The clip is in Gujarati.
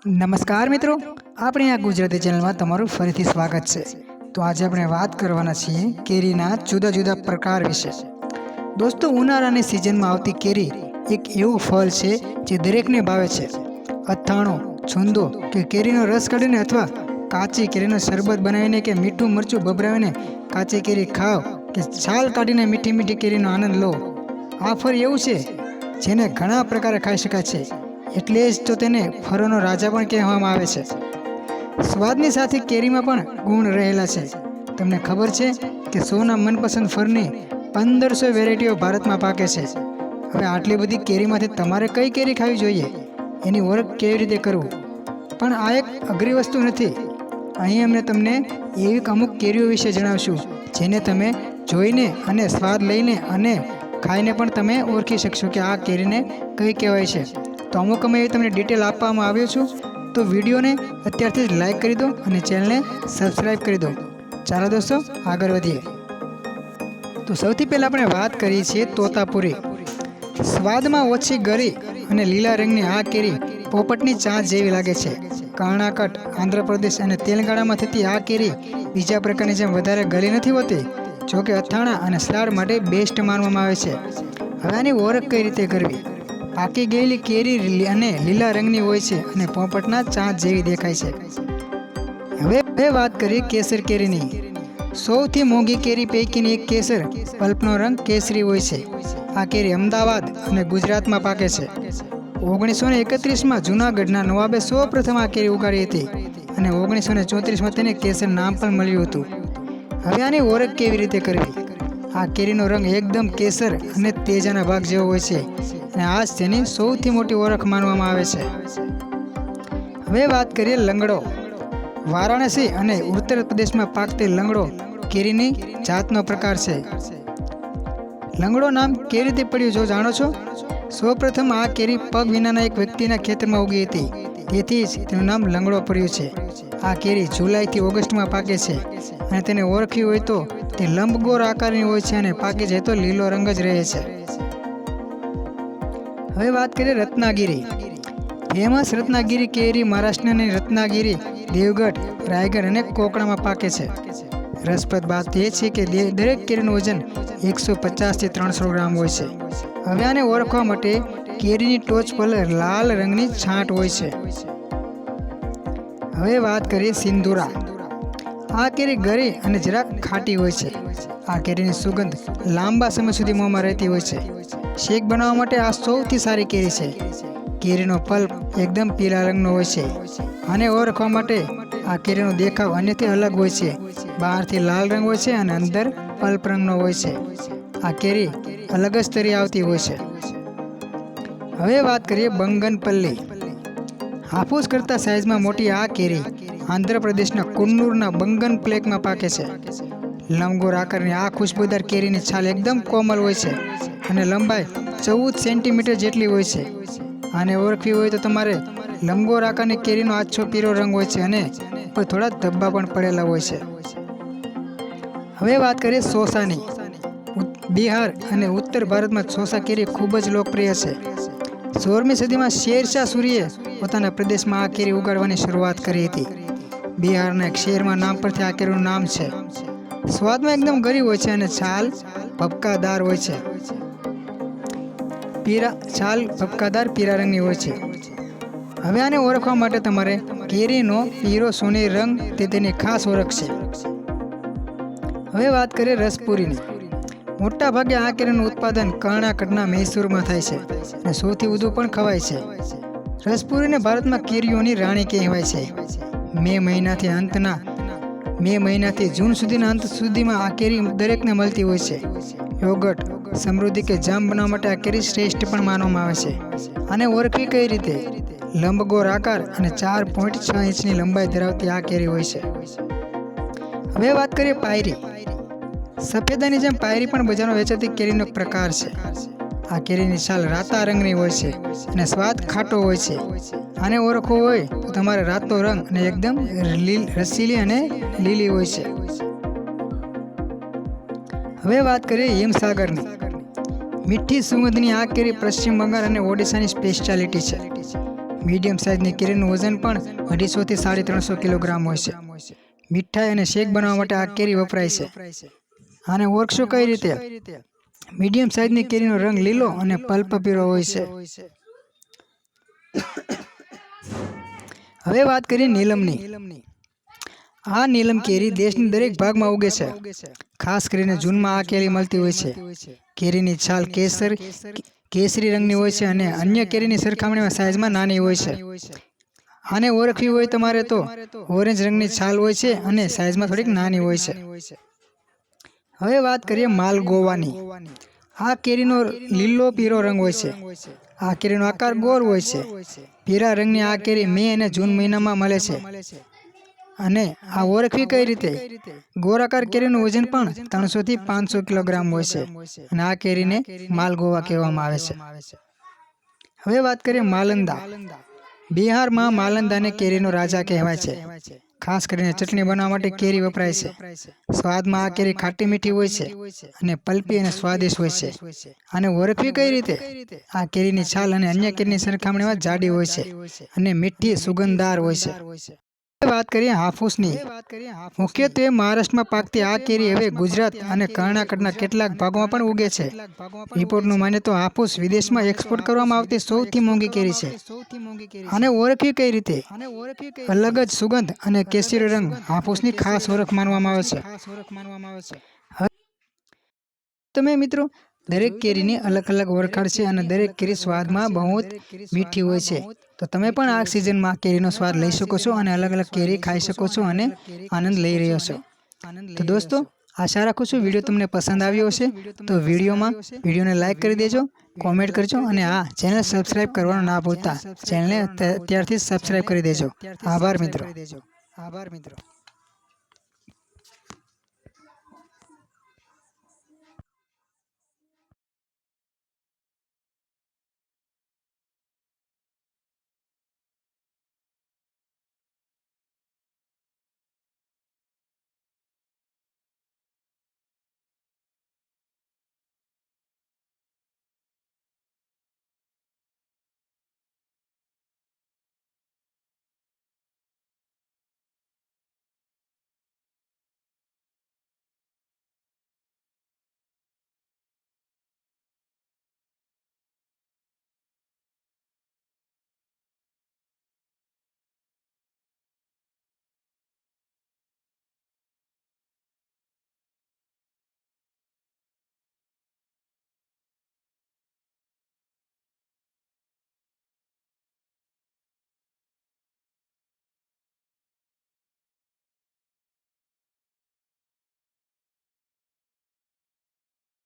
નમસ્કાર મિત્રો, આપણે આ ગુજરાતી ચેનલમાં તમારું ફરીથી સ્વાગત છે। તો આજે આપણે વાત કરવાના છીએ કેરીના જુદા જુદા પ્રકાર વિશે। દોસ્તો, ઉનાળાની સિઝનમાં આવતી કેરી એક એવું ફળ છે જે દરેકને ભાવે છે। અથાણું, છુંદો કે કેરીનો રસ કાઢીને અથવા કાચી કેરીનો શરબત બનાવીને કે મીઠું મરચું ભભરાવીને કાચી કેરી ખાઓ કે છાલ કાઢીને મીઠી મીઠી કેરીનો આનંદ લો। આ ફળ એવું છે જેને ઘણા પ્રકારે ખાઈ શકાય છે, એટલે જ તો તેને ફળોનો રાજા પણ કહેવામાં આવે છે। સ્વાદની સાથે કેરીમાં પણ ગુણ રહેલા છે। તમને ખબર છે કે સૌના મનપસંદ ફળની 1500 વેરાયટીઓ ભારતમાં પાકે છે। હવે આટલી બધી કેરીમાંથી તમારે કઈ કેરી ખાવી જોઈએ, એની ઓળખ કેવી રીતે કરવું, પણ આ એક અઘરી વસ્તુ નથી। અહીં અમે તમને એવી અમુક કેરીઓ વિશે જણાવશું જેને તમે જોઈને અને સ્વાદ લઈને અને ખાઈને પણ તમે ઓળખી શકશો કે આ કેરીને કઈ કહેવાય છે। તો અમુક અમે તમને ડિટેલ આપવામાં આવ્યો છું, તો વિડીયોને અત્યારથી જ લાઈક કરી દો અને ચેનલને સબસ્ક્રાઈબ કરી દો। ચાલો દોસ્તો, આગળ વધીએ। તો સૌથી પહેલાં આપણે વાત કરીએ છીએ તોતાપુરી। સ્વાદમાં ઓછી ગળી અને લીલા રંગની આ કેરી પોપટની ચાંચ જેવી લાગે છે। કર્ણાટક, આંધ્રપ્રદેશ અને તેલંગાણામાં થતી આ કેરી બીજા પ્રકારની જેમ વધારે ગળી નથી હોતી, જોકે અથાણા અને સલાડ માટે બેસ્ટ માનવામાં આવે છે। હવે આની ઓળખ કઈ રીતે કરવી? પાકી ગયેલી કેરી અને લીલા રંગની હોય છે અને પોપટના ચાંચ જેવી દેખાય છે। હવે વાત કરીએ કેસર કેરીની। સૌથી મોંઘી કેરી પૈકીની એક કેસર પલ્પનો રંગ કેસરી હોય છે। આ કેરી અમદાવાદ અને ગુજરાતમાં પાકે છે। 1931માં જૂનાગઢના નવાબે સૌ પ્રથમ આ કેરી ઉગાડી હતી અને 1934માં તેને કેસર નામ પણ મળ્યું હતું। હવે આની ઓળખ કેવી રીતે કરવી? આ કેરીનો રંગ એકદમ કેસર અને તેજાના ભાગ જેવો હોય છે અને આ જ તેની સૌથી મોટી ઓળખ માનવામાં આવે છે। હવે વાત કરીએ લંગડો। વારાણસી અને ઉત્તર પ્રદેશમાં પાકતી લંગડો કેરીની જાતનો પ્રકાર છે। લંગડો નામ કેવી રીતે પડ્યું જો જાણો છો? સૌપ્રથમ આ કેરી પગ વિનાના એક વ્યક્તિના ખેતરમાં ઉગી હતી, તેથી જ તેનું નામ લંગડો પડ્યું છે। આ કેરી જુલાઈથી ઓગસ્ટમાં પાકે છે અને તેને ઓળખી હોય તો તે લંબગોળ આકારની હોય છે અને પાકી જાય તો લીલો રંગ જ રહે છે। હવે વાત કરીએ રત્નાગીરી। ફેમસ રત્નાગીરી કેરી મહારાષ્ટ્રની રત્નાગીરી, દેવગઢ, રાયગઢ અને કોકણામાં પાકે છે। રસપ્રદ વાત એ છે કે દરેક કેરીનું વજન 150 થી 300 ગ્રામ હોય છે। હવે આને ઓળખવા માટે કેરીની ટોચ પર લાલ રંગની છાંટ હોય છે। હવે વાત કરીએ સિંદુરા। આ કેરી ગળી અને જરાક ખાટી હોય છે। આ કેરીની સુગંધ લાંબા સમય સુધી મોંમાં રહેતી હોય છે। શેક બનાવવા માટે આ સૌથી સારી કેરી છે। કેરીનો પલ્પ એકદમ પીળા રંગનો હોય છે। આને ઓળખવા માટે આ કેરીનો દેખાવ અન્યથી અલગ હોય છે। બહારથી લાલ રંગ હોય છે અને અંદર પલ્પ રંગનો હોય છે। આ કેરી અલગ જ તરી આવતી હોય છે। હવે વાત કરીએ બંગનપલ્લી। હાફૂસ કરતા સાઇઝમાં મોટી આ કેરી આંધ્રપ્રદેશના કુન્નૂરના બંગન પ્લેકમાં પાકે છે। લંબગોળ આકારની આ ખુશબોદાર કેરીની છાલ એકદમ કોમલ હોય છે અને લંબાઈ 14 સેન્ટીમીટર જેટલી હોય છે। આને ઓળખવી હોય તો તમારે લંબગોળ આકારની કેરીનો આછો પીળો રંગ હોય છે અને ઉપર થોડા ધબ્બા પણ પડેલા હોય છે। હવે વાત કરીએ શોસાની। બિહાર અને ઉત્તર ભારતમાં શોસા કેરી ખૂબ જ લોકપ્રિય છે। 16મી સદીમાં શેરશાહ સૂરીએ પોતાના પ્રદેશમાં આ કેરી ઉગાડવાની શરૂઆત કરી હતી। બિહારના એક શહેરમાં નામ પરથી આ કેરીનું નામ છે। સ્વાદમાં એકદમ ગળી હોય છે અને છાલ ભપકાદાર હોય છે। છાલ ભપકાદાર પીળા રંગની હોય છે। હવે આને ઓળખવા માટે તમારે કેરીનો પીળો સોનેરી રંગ તે તેની ખાસ ઓળખ છે। હવે વાત કરીએ રસપુરીની। મોટા ભાગે આ કેરીનું ઉત્પાદન કર્ણાટકના મૈસૂરમાં થાય છે અને સૌથી વધુ પણ ખવાય છે। રસપુરીને ભારતમાં કેરીઓની રાણી કહેવાય છે। મે મહિનાથી જૂન સુધીના અંત સુધીમાં આ કેરી દરેકને મળતી હોય છે। યોગર્ટ, સમૃદ્ધિ કે જામ બનાવવા માટે આ કેરી શ્રેષ્ઠ પણ માનવામાં આવે છે। આને ઓળખવી કઈ રીતે? લંબગોળ આકાર અને 4.6 ઇંચની લંબાઈ ધરાવતી આ કેરી હોય છે। હવે વાત કરીએ પાયરી। સફેદાની જેમ પાયરી પણ બજારમાં વેચાતી કેરીનો પ્રકાર છે। આ કેરીની છાલ રાતા રંગની હોય છે અને સ્વાદ ખાટો હોય છે। આને ઓળખવો હોય તો તમારે રાતો રંગ અને એકદમ રસીલી અને લીલી હોય છે। હવે વાત કરીએ હિમસાગરની। મીઠી સુગંધની આ કેરી પશ્ચિમ બંગાળ અને ઓડિશાની સ્પેશિયાલિટી છે। મીડિયમ સાઇઝની કેરીનું વજન પણ 250 થી 350 કિલોગ્રામ હોય છે. મીઠાઈ અને શેક બનાવવા માટે આ કેરી વપરાય છે. આને ઓળખશો કઈ રીતે? મીડિયમ સાઇઝની કેરીનો રંગ લીલો અને પલ્પ પીળો હોય છે. હવે વાત કરીએ નીલમની. આ નીલમ કેરી દેશની દરેક ભાગમાં ઉગે છે. ખાસ કરીને જૂનમાં આ કેરી મળતી હોય છે. કેરીની છાલ કેસરી રંગની હોય છે અને અન્ય કેરીની સરખામણીમાં સાઇઝમાં નાની હોય છે. આને ઓળખવી હોય તમારે તો ઓરેન્જ રંગની છાલ હોય છે અને સાઇઝમાં થોડીક નાની હોય છે. હવે વાત કરીએ માલગોવાની. આ કેરીનો લીલો પીળો રંગ હોય છે. આ કેરીનો આકાર ગોળ હોય છે. પીળા રંગની આ કેરી મે અને જૂન મહિનામાં મળે છે. અને આ ઓળખવી કઈ રીતે? ગોળાકાર કેરીનું વજન પણ 300 થી 500 કિલોગ્રામ હોય છે અને આ કેરીને માલગોવા કહેવામાં આવે છે. હવે વાત કરીએ માલંદા. બિહારમાં માલંદાને કેરીનો રાજા કહેવાય છે. ખાસ કરીને ચટણી બનાવવા માટે કેરી વપરાય છે. સ્વાદમાં આ કેરી ખાટી મીઠી હોય છે અને પલ્પી અને સ્વાદિષ્ટ હોય છે. આને ઓળખવી કઈ રીતે? આ કેરીની છાલ અને અન્ય કેરીની સરખામણીમાં જાડી હોય છે અને મીઠી સુગંધદાર હોય છે. વાત કરીએ હાફૂસની. મુખ્યત્વે મહારાષ્ટ્રમાં પાકતી આ કેરી હવે ગુજરાત અને કર્ણાટકના કેટલાક ભાગોમાં પણ ઉગે છે. રિપોર્ટનું માને તો હાફૂસ વિદેશમાં એક્સપોર્ટ કરવામાં આવતી સૌથી મોંઘી કેરી છે. આને ઓળખવી કઈ રીતે? અલગ જ સુગંધ અને કેસરી રંગ હાફૂસની ખાસ ઓળખ માનવામાં આવે છે. તમે મિત્રો, દરેક કેરીની અલગ અલગ ઓળખાણ છે અને દરેક કેરી સ્વાદમાં બહુ જ મીઠી હોય છે. તો તમે પણ આ સિઝનમાં કેરીનો સ્વાદ લઈ શકો છો અને અલગ અલગ કેરી ખાઈ શકો છો અને આનંદ લઈ રહ્યો છો. તો દોસ્તો, આશા રાખું છું વિડીયો તમને પસંદ આવ્યો હશે. તો વિડીયોને લાઇક કરી દેજો, કોમેન્ટ કરજો અને આ ચેનલ સબસ્ક્રાઇબ કરવાનું ના ભૂલતા. ચેનલને અત્યારથી સબસ્ક્રાઇબ કરી દેજો. આભાર મિત્રો.